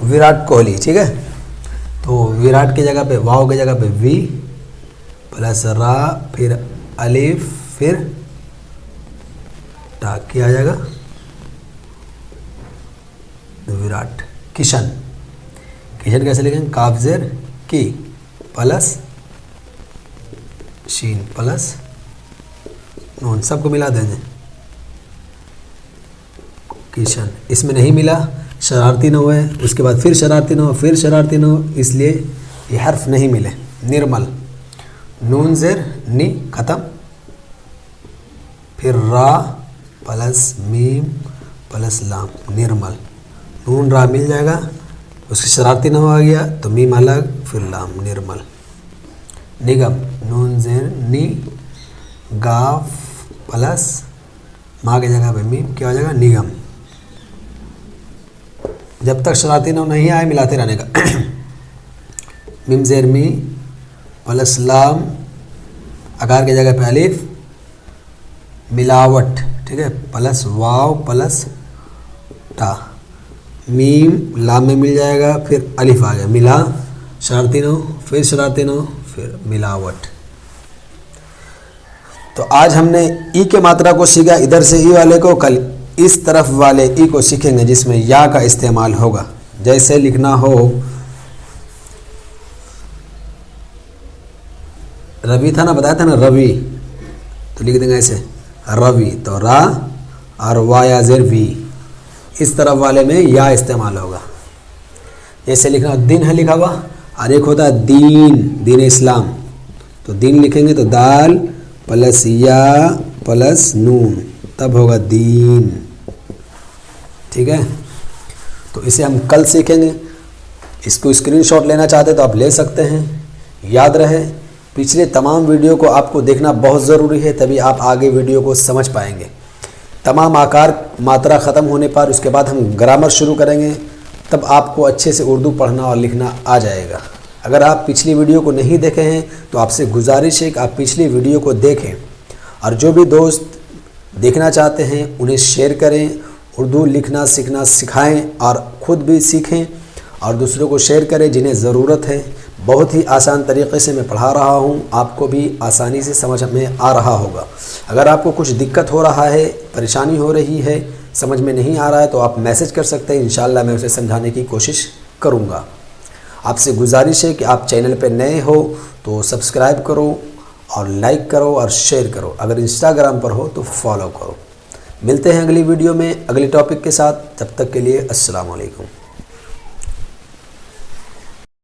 विराट कोहली, ठीक है। तो विराट की जगह पे वाव की जगह पे वी प्लस रा फिर अलिफ फिर टा, क्या आ जाएगा विराट। किशन, किशन कैसे लिखेंगे, काफ जेर की प्लस शीन प्लस नून, सबको मिला देंगे किशन। इसमें नहीं मिला, शरारती न हुए, उसके बाद फिर शरारती न हो, फिर शरारती न हो, इसलिए ये हर्फ नहीं मिले। निर्मल, नून जेर नी ख़त्म, फिर रा प्लस मीम प्लस लाम, निर्मल। नून रा मिल जाएगा, उसकी शरारती न हो आ गया तो मीम अलग फिर लाम, निर्मल। निगम, नून जेर नी गाफ प्लस माँ की जगह पे मीम, क्या हो जाएगा निगम। जब तक शरारती न नहीं आए मिलाते रहने का। मीम जेर मी प्लस लाम, अकार की जगह पे अलिफ, मिलावट, ठीक है, प्लस वाव प्लस टा, मीम लाम में मिल जाएगा, फिर अलिफ आ गया, मिला, शरारती नो, फिर शरारती नो, फिर मिलावट। तो आज हमने ई के मात्रा को सीखा, इधर से ई वाले को, कल इस तरफ वाले ई को सीखेंगे जिसमें या का इस्तेमाल होगा। जैसे लिखना हो रवि था ना, बताया था ना रवि, तो लिख देंगे ऐसे रवि, तो रा और वा या जेर वी, इस तरफ वाले में या इस्तेमाल होगा। जैसे लिखना दिन है लिखा हुआ, और एक होता है दीन, दीन इस्लाम, तो दीन लिखेंगे तो दाल प्लस या प्लस नून, तब होगा दीन, ठीक है। तो इसे हम कल सीखेंगे। इसको स्क्रीनशॉट लेना चाहते तो आप ले सकते हैं। याद रहे पिछले तमाम वीडियो को आपको देखना बहुत ज़रूरी है, तभी आप आगे वीडियो को समझ पाएंगे। तमाम आकार मात्रा ख़त्म होने पर उसके बाद हम ग्रामर शुरू करेंगे, तब आपको अच्छे से उर्दू पढ़ना और लिखना आ जाएगा। अगर आप पिछली वीडियो को नहीं देखे हैं तो आपसे गुजारिश है कि आप पिछली वीडियो को देखें, और जो भी दोस्त देखना चाहते हैं उन्हें शेयर करें। उर्दू लिखना सीखना सिखाएं और ख़ुद भी सीखें और दूसरों को शेयर करें जिन्हें ज़रूरत है। बहुत ही आसान तरीक़े से मैं पढ़ा रहा हूँ, आपको भी आसानी से समझ में आ रहा होगा। अगर आपको कुछ दिक्कत हो रहा है, परेशानी हो रही है, समझ में नहीं आ रहा है, तो आप मैसेज कर सकते हैं, इंशाल्लाह मैं उसे समझाने की कोशिश करूँगा। आपसे गुजारिश है कि आप चैनल पर नए हो तो सब्सक्राइब करो और लाइक करो और शेयर करो। अगर इंस्टाग्राम पर हो तो फॉलो करो। मिलते हैं अगली वीडियो में अगले टॉपिक के साथ, तब तक के लिए अस्सलाम वालेकुम।